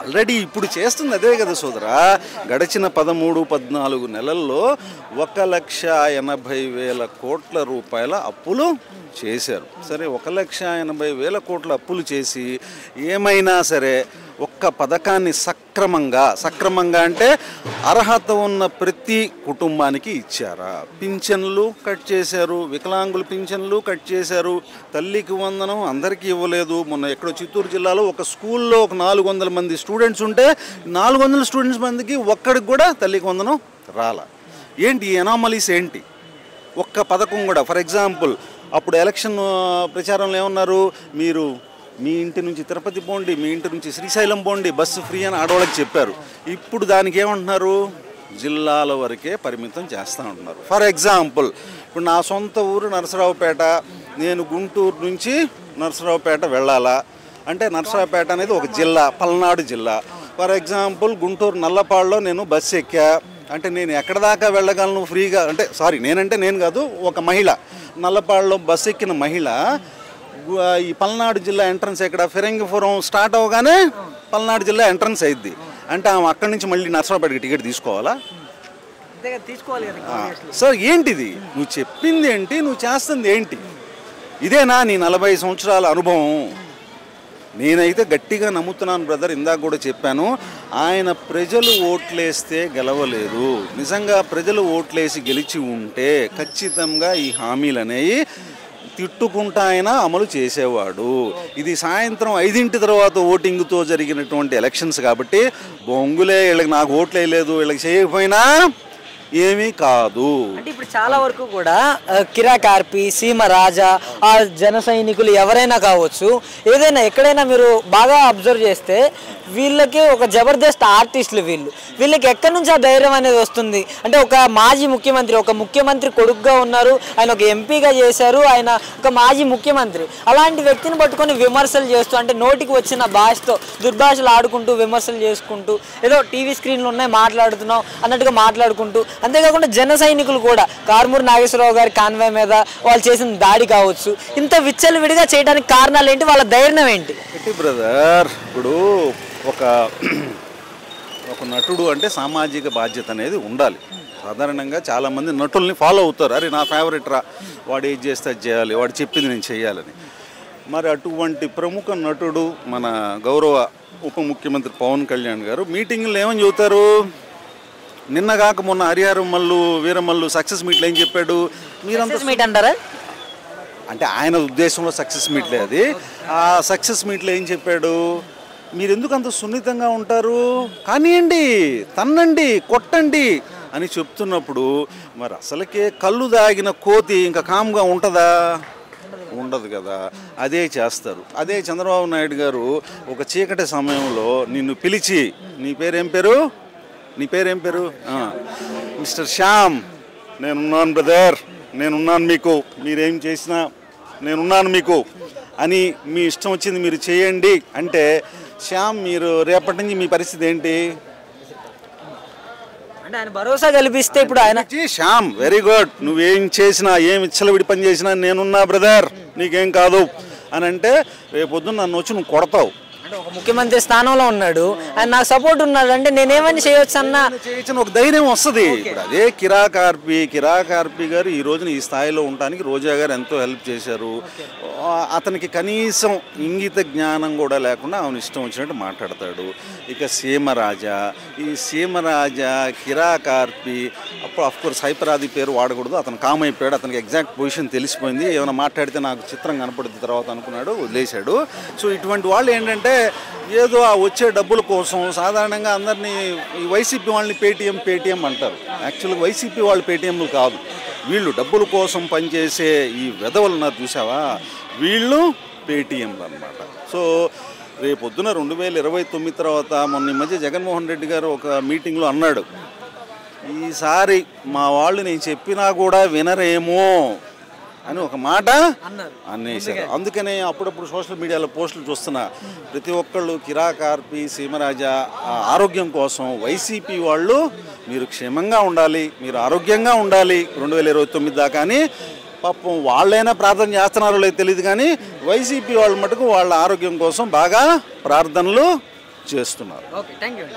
Already ఇప్పుడు చేస్తుంది అదే కదా సోదరా. గడిచిన 13-14 నెలల్లో 1,80,000 కోట్ల రూపాయల అప్పులు చేశారు. సరే, 1,80,000 కోట్ల అప్పులు చేసి ఏమైనా సరే ఒక్క పథకాన్ని సక్రమంగా అంటే అర్హత ఉన్న ప్రతి కుటుంబానికి ఇచ్చారా? పింఛన్లు కట్ చేశారు, వికలాంగుల పింఛన్లు కట్ చేశారు, తల్లికి వందనం అందరికీ ఇవ్వలేదు. మొన్న ఎక్కడో చిత్తూరు జిల్లాలో ఒక స్కూల్లో ఒక 400 మంది స్టూడెంట్స్ ఉంటే 400 స్టూడెంట్స్ మందికి ఒక్కడికి కూడా తల్లికి వందనం రాలా. ఏంటి ఈ ఎనామలీస్ ఏంటి? ఒక్క పథకం కూడా. ఫర్ ఎగ్జాంపుల్, అప్పుడు ఎలక్షన్ ప్రచారంలో ఏమన్నారు, మీరు మీ ఇంటి నుంచి తిరుపతి పోండి, మీ ఇంటి నుంచి శ్రీశైలం పోండి, బస్సు ఫ్రీ అని ఆడవాళ్ళకి చెప్పారు. ఇప్పుడు దానికి ఏమంటున్నారు, జిల్లాల వరకే పరిమితం చేస్తూ ఉంటున్నారు. ఫర్ ఎగ్జాంపుల్, ఇప్పుడు నా సొంత ఊరు నరసరావుపేట, నేను గుంటూరు నుంచి నరసరావుపేట వెళ్ళాలా అంటే నరసరావుపేట అనేది ఒక జిల్లా, పల్నాడు జిల్లా. ఫర్ ఎగ్జాంపుల్, గుంటూరు నల్లపాడులో నేను బస్సు ఎక్కా అంటే నేను ఎక్కడ దాకా వెళ్ళగలను ఫ్రీగా అంటే నేను కాదు, ఒక మహిళ నల్లపాడులో బస్సు ఎక్కిన మహిళ ఈ పల్నాడు జిల్లా ఎంట్రన్స్ ఎక్కడ ఫిరంగిపురం స్టార్ట్ అవగానే పల్నాడు జిల్లా ఎంట్రన్స్ అయింది అంటే ఆమె అక్కడి నుంచి మళ్ళీ నరసరావుపేటకి టికెట్ తీసుకోవాలా? సార్ ఏంటిది? నువ్వు చెప్పింది ఏంటి, నువ్వు చేస్తుంది ఏంటి? ఇదేనా నీ 40 సంవత్సరాల అనుభవం? నేనైతే గట్టిగా నమ్ముతున్నాను బ్రదర్, ఇందాక కూడా చెప్పాను, ఆయన ప్రజలు ఓట్లేస్తే గెలవలేదు. నిజంగా ప్రజలు ఓట్లేసి గెలిచి ఉంటే ఖచ్చితంగా ఈ హామీలు అనేవి తిట్టుకుంటా ఆయన అమలు చేసేవాడు. ఇది సాయంత్రం 5 తర్వాత ఓటింగ్తో జరిగినటువంటి ఎలక్షన్స్ కాబట్టి బొంగులే, వీళ్ళకి నాకు ఓట్లు వేయలేదు, వీళ్ళకి చేయకపోయినా ఏమీ కాదు. అంటే ఇప్పుడు చాలా వరకు కూడా కిరా కార్పి, సీమ రాజా, ఆ జన సైనికులు ఎవరైనా కావచ్చు, ఏదైనా ఎక్కడైనా మీరు బాగా అబ్జర్వ్ చేస్తే వీళ్ళకి ఒక జబర్దస్త్ ఆర్టిస్టులు వీళ్ళకి ఎక్కడి నుంచి ఆ ధైర్యం అనేది వస్తుంది అంటే ఒక మాజీ ముఖ్యమంత్రి, ఒక ముఖ్యమంత్రి కొడుకుగా ఉన్నారు, ఆయన ఒక ఎంపీగా చేశారు, ఆయన ఒక మాజీ ముఖ్యమంత్రి, అలాంటి వ్యక్తిని పట్టుకొని విమర్శలు చేస్తూ అంటే నోటికి వచ్చిన భాషతో దుర్భాషలు ఆడుకుంటూ విమర్శలు చేసుకుంటూ ఏదో టీవీ స్క్రీన్లు ఉన్నాయి మాట్లాడుతున్నాం అన్నట్టుగా మాట్లాడుకుంటూ, అంతేకాకుండా జన సైనికులు కూడా కారుమూరి నాగేశ్వరరావు గారి కాన్వాయ్ మీద వాళ్ళు చేసిన దాడి కావచ్చు, ఇంత విచ్చలవిడిగా చేయడానికి కారణాలు ఏంటి, వాళ్ళ ధైర్యం ఏంటి? బ్రదర్, ఇప్పుడు ఒక నటుడు అంటే సామాజిక బాధ్యత అనేది ఉండాలి. సాధారణంగా చాలామంది నటుల్ని ఫాలో అవుతారు, అరే నా ఫేవరెట్ రా, వాడు ఏది చేస్తే అది చేయాలి, వాడు చెప్పింది నేను చేయాలని. మరి అటువంటి ప్రముఖ నటుడు మన గౌరవ ఉప ముఖ్యమంత్రి పవన్ కళ్యాణ్ గారు మీటింగ్లో ఏమని చెబుతారు, నిన్నగాక మొన్న హరిహరం మల్లు వీరమల్లు సక్సెస్ మీట్లు ఏం చెప్పాడు, మీరంతా మీట్ అంటారా అంటే ఆయన ఉద్దేశంలో సక్సెస్ మీట్లే అది. ఆ సక్సెస్ మీట్లో ఏం చెప్పాడు, మీరు ఎందుకు అంత సున్నితంగా ఉంటారు, కానివ్వండి, తన్నండి, కొట్టండి అని చెప్తున్నప్పుడు మరి అసలుకే కళ్ళు దాగిన కోతి ఇంకా కామ్గా ఉంటుందా? ఉండదు కదా. అదే చేస్తారు. అదే చంద్రబాబు నాయుడు గారు ఒక చీకటి సమయంలో నిన్ను పిలిచి, నీ పేరేం పేరు మిస్టర్ శ్యామ్, నేనున్నాను బ్రదర్, నేనున్నాను మీకు, మీరేం చేసినా నేనున్నాను మీకు అని మీ ఇష్టం వచ్చింది మీరు చేయండి అంటే, శ్యామ్ మీరు రేపటి నుంచి మీ పరిస్థితి ఏంటి అంటే ఆయన భరోసా కల్పిస్తే ఇప్పుడు ఆయన శ్యామ్ వెరీ గుడ్, నువ్వేం చేసినా ఏం ఇచ్చలవిడి పని చేసినా నేనున్నా బ్రదర్, నీకేం కాదు అని అంటే రేపొద్దున నన్ను వచ్చి నువ్వు కొడతావు. అంటే ఒక ముఖ్యమంత్రి స్థానంలో ఉన్నాడు, ఆయన నాకు సపోర్ట్ ఉన్నాడు అంటే నేనేమని చేయొచ్చు అన్న ఒక ధైర్యం వస్తుంది. ఇప్పుడు అదే కిరా కార్పి గారు ఈ రోజున ఈ స్థాయిలో ఉండడానికి రోజా గారు ఎంతో హెల్ప్ చేశారు. అతనికి కనీసం ఇంగిత జ్ఞానం కూడా లేకుండా ఆమెను ఇష్టం వచ్చినట్టు మాట్లాడతాడు. ఇక ఈ సీమరాజా కిరా కార్పి అప్పుడు అఫ్కోర్స్ హైపరాది పేరు వాడకూడదు, అతను కామ్ అయిపోయాడు, అతనికి ఎగ్జాక్ట్ పొజిషన్ తెలిసిపోయింది, ఏమైనా మాట్లాడితే నాకు చిత్రం కనపడుతుంది తర్వాత అనుకున్నాడు, వదిలేశాడు. సో ఇటువంటి వాళ్ళు ఏంటంటే ఏదో ఆ వచ్చే డబ్బుల కోసం సాధారణంగా అందరినీ ఈ వైసీపీ వాళ్ళని పేటీఎం అంటారు. యాక్చువల్గా వైసీపీ వాళ్ళు పేటీఎంలు కాదు, వీళ్ళు డబ్బుల కోసం పనిచేసే ఈ వెధవలు ఉన్నారు చూసావా, వీళ్ళు పేటీఎంలు అన్నమాట. సో రేపొద్దున 2029 తర్వాత మొన్న ఈ మధ్య జగన్మోహన్ రెడ్డి గారు ఒక మీటింగ్లో అన్నాడు, ఈసారి మా వాళ్ళు నేను చెప్పినా కూడా వినరేమో అని ఒక మాట అనేసారు. అందుకనే అప్పుడప్పుడు సోషల్ మీడియాలో పోస్టులు చూస్తున్నా, ప్రతి ఒక్కళ్ళు కిరా కార్పి, సీమరాజా ఆరోగ్యం కోసం వైసీపీ వాళ్ళు మీరు క్షేమంగా ఉండాలి, మీరు ఆరోగ్యంగా ఉండాలి 2029 దాకా అని పాపం వాళ్ళైనా ప్రార్థన చేస్తున్నారో లేదో తెలియదు, కానీ వైసీపీ వాళ్ళ మటుకు వాళ్ళ ఆరోగ్యం కోసం బాగా ప్రార్థనలు చేస్తున్నారు. Okay, thank you.